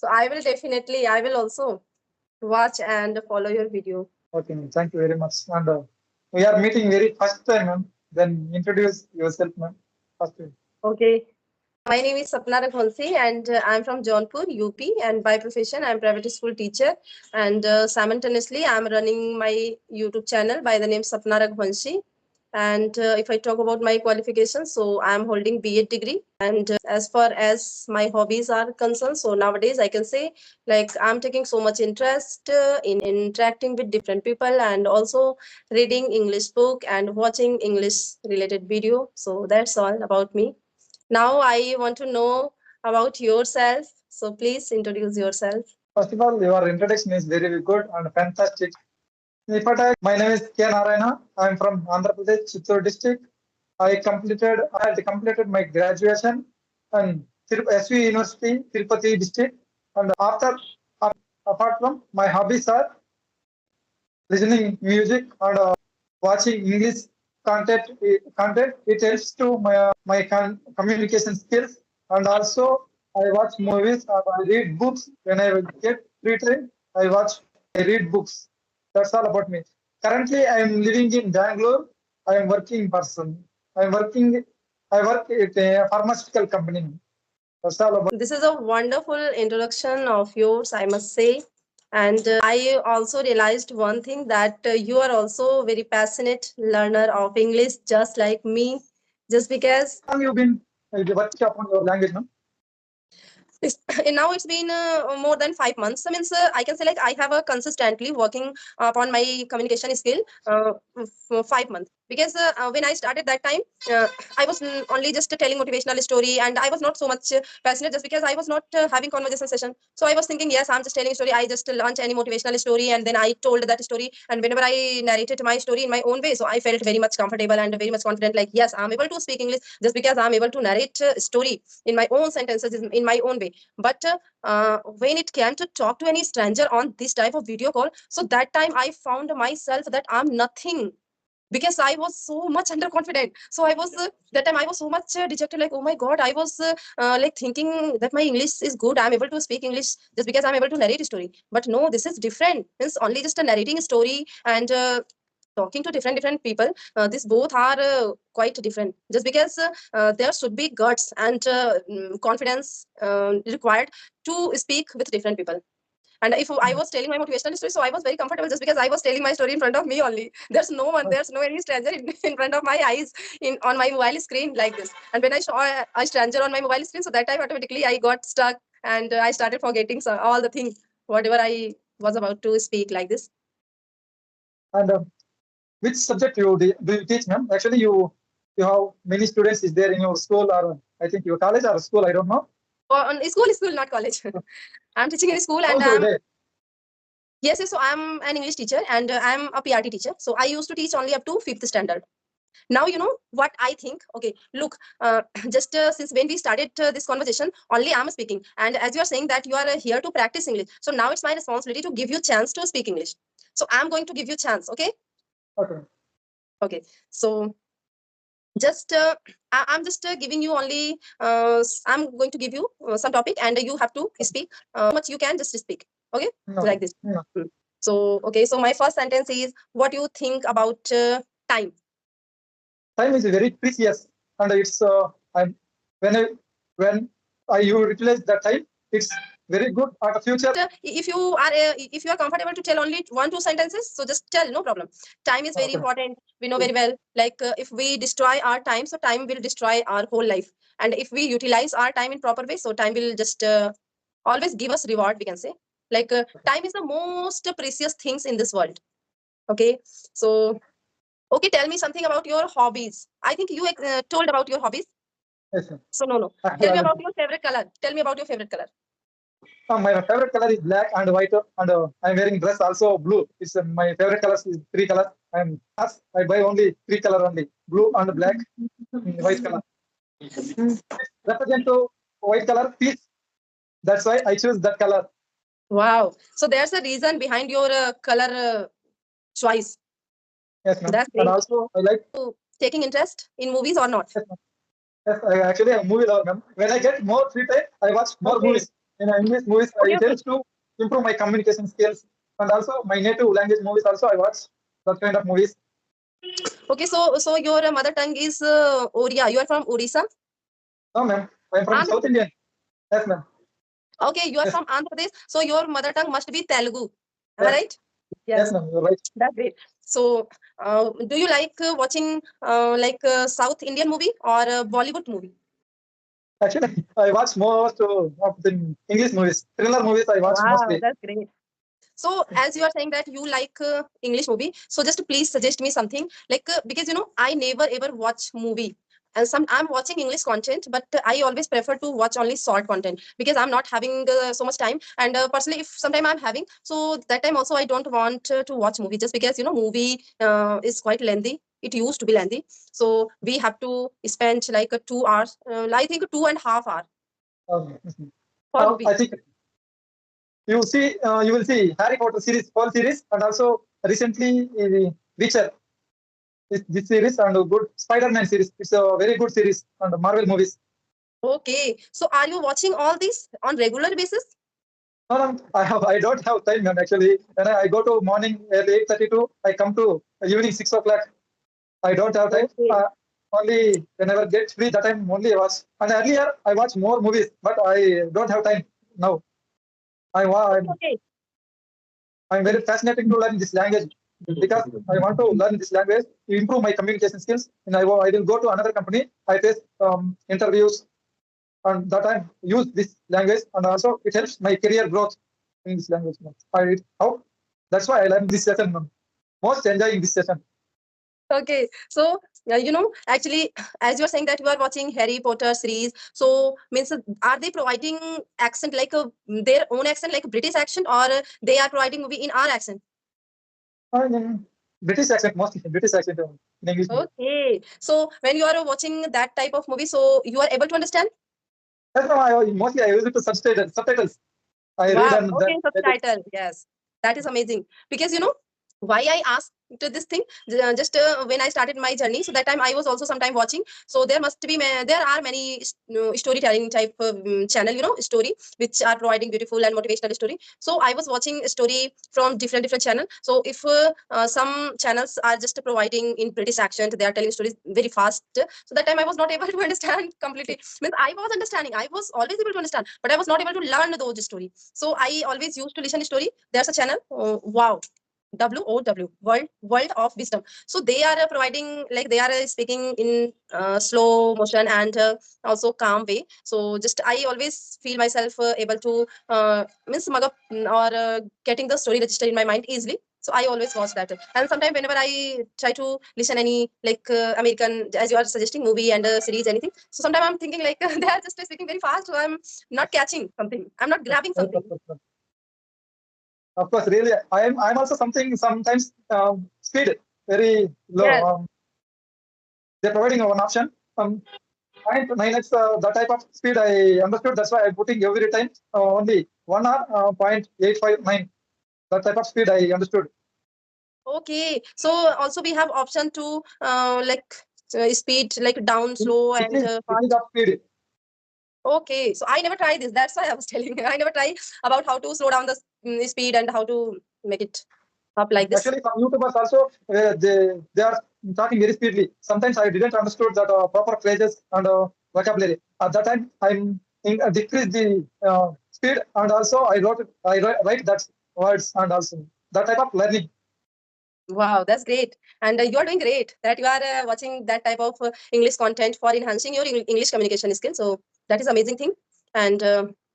So I will also watch and follow your video. Okay, ma'am. Thank you very much. And we are meeting very first time, ma'am. Then introduce yourself, ma'am. First time. Okay. My name is Sapna Raghunsi and I'm from Jaunpur, UP. And by profession, I'm private school teacher. And simultaneously, I'm running my YouTube channel by the name Sapna Raghunsi. And if I talk about my qualifications, so I'm holding B.Ed degree. And as far as my hobbies are concerned, so nowadays I can say like I'm taking so much interest in interacting with different people and also reading English book and watching English related video. So that's all about me. Now I want to know about yourself. So please introduce yourself. First of all, your introduction is very good and fantastic. If I tell, my name is K. Narayana. I am from Andhra Pradesh, Chittoor district. I had completed my graduation in SV University, Tirupati district. And apart from my hobbies are listening music and watching English content. It helps to my communication skills. And also, I watch movies and I read books when I will get free time. I read books. That's all about me. Currently, I am living in Bangalore. I am working person. I am working. I work at a pharmaceutical company. That's all about. This is a wonderful introduction of yours, I must say. And I also realized one thing that you are also very passionate learner of English, just like me. Just because How long you been working upon your language, no? it's, now it's been more than 5 months. So means I can say like I have a consistently working upon my communication skill for 5 months. Because when I started that time, I was only just telling motivational story, and I was not so much passionate just because I was not having conversation session. So I was thinking, yes, I'm just telling a story. I just launch any motivational story, and then I told that story. And whenever I narrated my story in my own way, so I felt very much comfortable and very much confident. Like yes, I'm able to speak English just because I'm able to narrate story in my own sentences in my own way. But when it came to talk to any stranger on this type of video call, so that time I found myself that I'm nothing, because I was so much underconfident. So I was that time I was so much dejected, like oh my god, I was like thinking that my English is good, I'm able to speak English just because I'm able to narrate a story. But no, this is different. It's only just a narrating a story and talking to different people. These both are quite different. Just because there should be guts and confidence required to speak with different people. And if I was telling my motivational story, so I was very comfortable just because I was telling my story in front of me only. There's no one, there's no any stranger in front of my eyes in on my mobile screen like this. And when I saw a stranger on my mobile screen, so that time automatically I got stuck and I started forgetting all the things, whatever I was about to speak like this. And which subject do you teach, ma'am? Actually, you have many students is there in your school or I think your college or school. I don't know. On school, not college. I'm teaching in school and Also, there. yes, so I'm an English teacher and I'm a PRT teacher. So I used to teach only up to 5th standard. Now you know what I think. Okay, look, just since when we started this conversation, only I'm speaking, and as you are saying that you are here to practice English, so now it's my responsibility to give you a chance to speak English. So I'm going to give you a chance. Okay. Okay. Okay, so just I'm just giving you only I'm going to give you some topic and you have to speak much you can just speak. Okay, No. like this. No. So okay, so my first sentence is, what do you think about time? Time is very precious, and it's I'm when I when I you utilize that time, it's very good at the future. If you are comfortable to tell only 1 2 sentences, so just tell, no problem. Time is very Okay. important, we know very well. Like if we destroy our time, so time will destroy our whole life. And if we utilize our time in proper way, so time will just always give us reward, we can say. Like time is the most precious things in this world. Okay, so okay, tell me something about your hobbies. I think you told about your hobbies. Yes, sir. So no, tell me about your favorite color. Tell me about your favorite color. My favorite color is black and white, and I'm wearing dress also blue. It's my favorite colors is three colors. I buy only three color only, blue and black, white color. Represent to white color peace. That's why I choose that color. Wow. So there's a reason behind your color choice. Yes, ma'am. That's And great. also I like. Taking interest in movies or not? Yes, ma'am. Yes, I actually a movie lover, ma'am. When I get more free time, I watch more Okay. movies. in English movies, Okay, it okay. helps to improve my communication skills and also my native language movies. Also, I watch that kind of movies. Okay, so your mother tongue is Oriya. You are from Odisha? No, ma'am, I'm from Andhra South Pradesh. Indian. Yes, ma'am. Okay, you are Yes, from Andhra Pradesh. So your mother tongue must be Telugu. Am I yes, right? yes, Yes, ma'am. You're right. that's great. So, do you like watching South Indian movie or Bollywood movie? Actually, I watch most of the English movies, thriller movies. I watch Wow, mostly. that's great. So, as you are saying that you like English movie, so just please suggest me something like because I never ever watch movie. And some I'm watching English content, but I always prefer to watch only short content because I'm not having so much time. And personally, if sometime I'm having, so that time also I don't want to watch movie just because movie is quite lengthy. It used to be lengthy, so we have to spend like 2 hours. I think 2.5 hours Yes, ma'am. for movie. I think you will see Harry Potter series, whole series, and also recently Witcher. This series and a good Spider-Man series. It's a very good series and Marvel movies. Okay, so are you watching all these on regular basis? No, no, I don't have time, man. Actually, when I go to morning at 8:32, I come to evening 6 o'clock. I don't have time. Okay. Only whenever get free, that time only I watch. And earlier I watch more movies, but I don't have time now. Okay, I'm, okay. I'm very fascinating to learn this language because I want to learn this language to improve my communication skills. And I will go to another company. I face interviews and that I use this language and also it helps my career growth in this language. How? That's why I learn this session. Most enjoying this session. Okay. So, actually, as you are saying that you are watching Harry Potter series, so means are they providing accent like their own accent, like British accent, or they are providing movie in our accent? In British accent, mostly British accent in English. Okay. So when you are watching that type of movie, so you are able to understand? That's why mostly I use it to subtitles. I read Wow. and Okay, that subtitle. Yes, that is amazing. Because why I asked to this thing just when I started my journey. So that time I was also sometime watching. So there must be there are many storytelling type channel, story which are providing beautiful and motivational story. So I was watching a story from different channel. So if some channels are just providing in British accent, they are telling stories very fast. So that time I was not able to understand completely. Means I was understanding. I was always able to understand, but I was not able to learn those stories. So I always used to listen story. There's a channel. Wow. WOW, World of Wisdom. So they are providing like they are speaking in slow motion and also calm way. So just I always feel myself able to means mug up or getting the story registered in my mind easily. So I always watch that. And sometimes whenever I try to listen any like American, as you are suggesting, movie and series, anything. So sometimes I'm thinking like they are just speaking very fast. So I'm not catching something. I'm not grabbing something. of course, really, I'm also something sometimes speed very low. Yes. They're providing one option. 9x the type of speed I understood. That's why I'm putting every time only 1 hour 0.859. That type of speed I understood. Okay, so also we have option to like speed like down, slow, It and is it is fast. of speed. Okay, so I never try this. That's why I was telling you. I never try about how to slow down the speed and how to make it up like this. Actually, some YouTubers also they are talking very speedily. Sometimes I didn't understood that proper phrases and vocabulary. At that time, decrease the speed and also write that words and also that type of learning. Wow, that's great. And you are doing great that you are watching that type of English content for enhancing your English communication skills. So that is amazing thing. And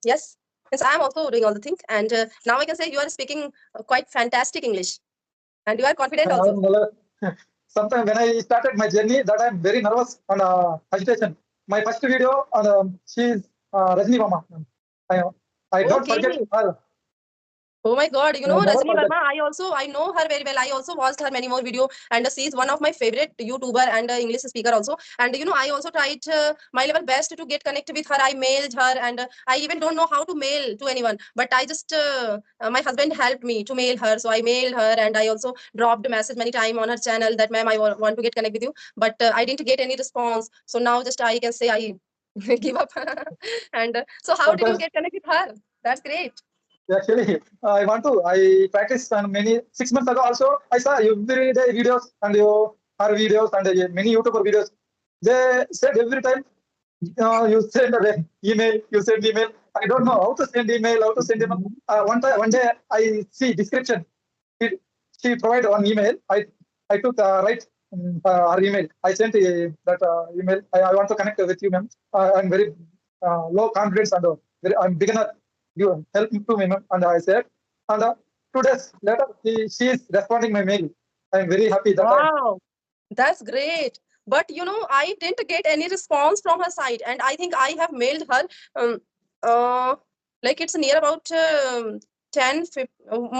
yes, yes, I am also doing all the things. And now I can say you are speaking quite fantastic English, and you are confident also. Sometimes when I started my journey, that I'm very nervous and agitation. My first video, she's Rajni Mama. I, I don't Okay. forget her. Oh my God, I will never Rajni forget. Verma. I know her very well. I also watched her many more video, and she is one of my favorite YouTuber and English speaker also. And I also tried my level best to get connected with her. I mailed her, and I even don't know how to mail to anyone. But I just my husband helped me to mail her, so I mailed her, and I also dropped a message many time on her channel that ma'am, I want to get connected with you, but I didn't get any response. So now just I can say I give up. And so how did you Sometimes get connected with her? That's great. Actually, I practiced on many 6 months ago. Also, I saw every day videos and her videos and many YouTuber videos. They said every time you send an email, you send email. I don't know how to send email, how to send email. One day I see description. It, she provided one email. I took right her email. I sent that email. I want to connect with you, ma'am. I'm very low confidence and I'm beginner. You help me to me, ma'am. And I said, and 2 days later, she is responding my mail. I'm very happy that time. Wow, that's great. But I didn't get any response from her side, and I think I have mailed her. Um, like it's near about 10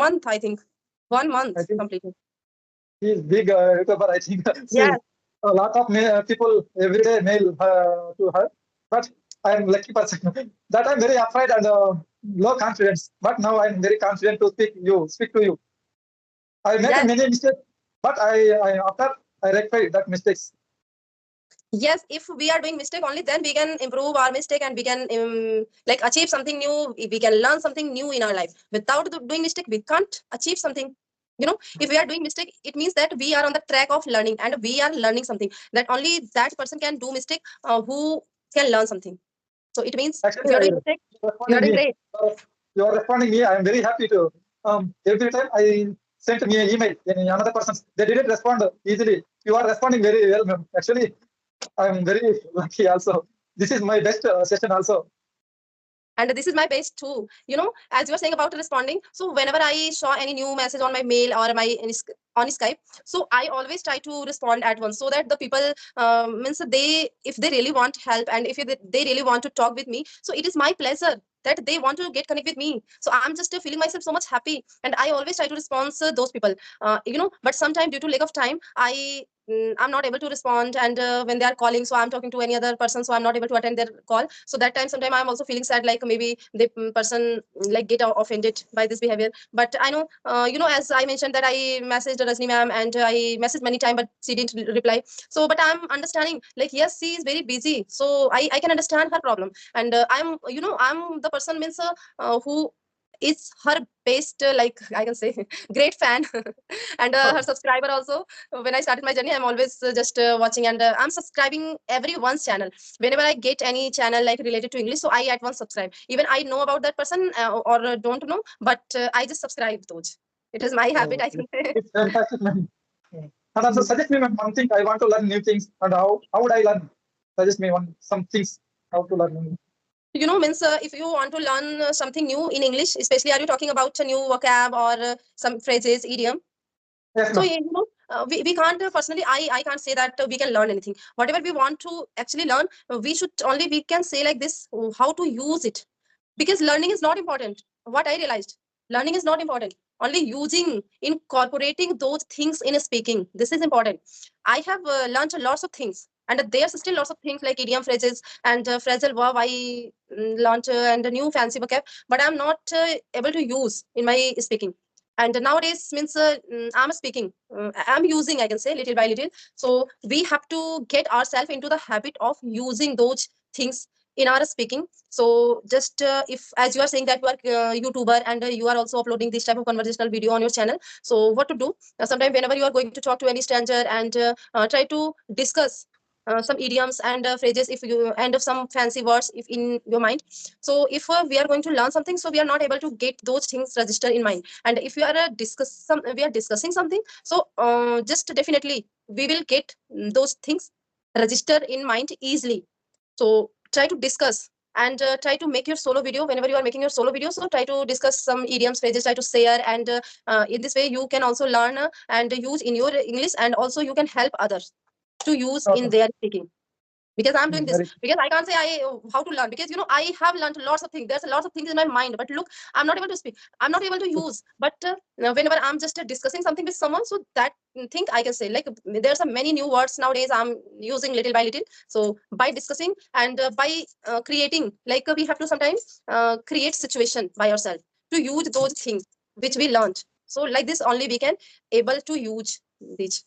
month, I think. 1 month I think completely. she is big YouTuber. I think Yes. a lot of people every day mail to her. But I'm lucky person that I'm very afraid and low confidence. But now I'm very confident to speak to you. I make Yes. many mistakes, but I after I rectify that mistakes. Yes, if we are doing mistake only, then we can improve our mistake and we can like achieve something new. We can learn something new in our life. Without doing mistake, we can't achieve something. If we are doing mistake, it means that we are on the track of learning and we are learning something. That only that person can do mistake who can learn something. So it means if Actually, you are doing mistake, you're you are responding doing me. great. You are responding me. I'm very happy to. Every time I sent me an email in another person, they didn't respond easily. You are responding very well, ma'am. Actually, I'm very lucky. Also, this is my best session. Also, And this is my base too, as you were saying about responding. So whenever I saw any new message on my mail or on Skype, so I always try to respond at once, so that the people means they, if they really want help and if they really want to talk with me, so it is my pleasure that they want to get connect with me. So I'm just feeling myself so much happy, and I always try to respond to those people. But sometimes due to lack of time, I'm not able to respond, and when they are calling, so I'm talking to any other person, so I'm not able to attend their call. So that time sometimes I'm also feeling sad, like maybe the person like get offended by this behavior. But I know, as I mentioned that I messaged Rajni ma'am, and I messaged many times, but she didn't reply. So but I'm understanding, like yes, she is very busy, so I can understand her problem. And I'm the person means who is her best, like I can say great fan. And her subscriber also. When I started my journey, I'm always just watching, and I'm subscribing everyone's channel. Whenever I get any channel like related to English, so I at once subscribe. Even I know about that person or don't know, but I just subscribe those. It is my habit, I think. it's fantastic, ma'am. And also suggest me, ma'am, one thing. I want to learn new things, and how would I learn? Suggest me some things how to learn. Means if you want to learn something new in English, especially, are you talking about a new vocab or some phrases, idiom? Yes, So ma'am. we can't personally, I can't say that we can learn anything. Whatever we want to actually learn, we can say like this, how to use it. Because learning is not important. What I realized, learning is not important. Only using, incorporating those things in speaking, this is important. I have learned lots of things, and there's still lots of things like idiom, phrases, and phrasal verb. I learned and a new fancy vocab, but I'm not able to use in my speaking. And nowadays means I'm speaking, I'm using, I can say, little by little. So we have to get ourselves into the habit of using those things in our speaking. So just if, as you are saying that you are YouTuber, and you are also uploading this type of conversational video on your channel, so what to do, sometime whenever you are going to talk to any stranger, and try to discuss some idioms and phrases, if you end of some fancy words if in your mind. So if we are going to learn something, so we are not able to get those things registered in mind. And if we are discussing something, so just definitely we will get those things registered in mind easily. So try to discuss, and try to make your solo video. Whenever you are making your solo video, so try to discuss some idioms, phrases, try to share, and in this way you can also learn and use in your English, and also you can help others to use in Okay. their speaking. Because I'm doing this, Very because I can't say how to learn, because I have learned lots of things. There's a lot of things in my mind, but look, I'm not able to speak, I'm not able to use. But whenever I'm just discussing something with someone, so that thing I can say, like there's a many new words nowadays I'm using little by little. So by discussing and by creating, like we have to sometimes create situation by ourselves to use those things which we learned. So like this only we can able to use these.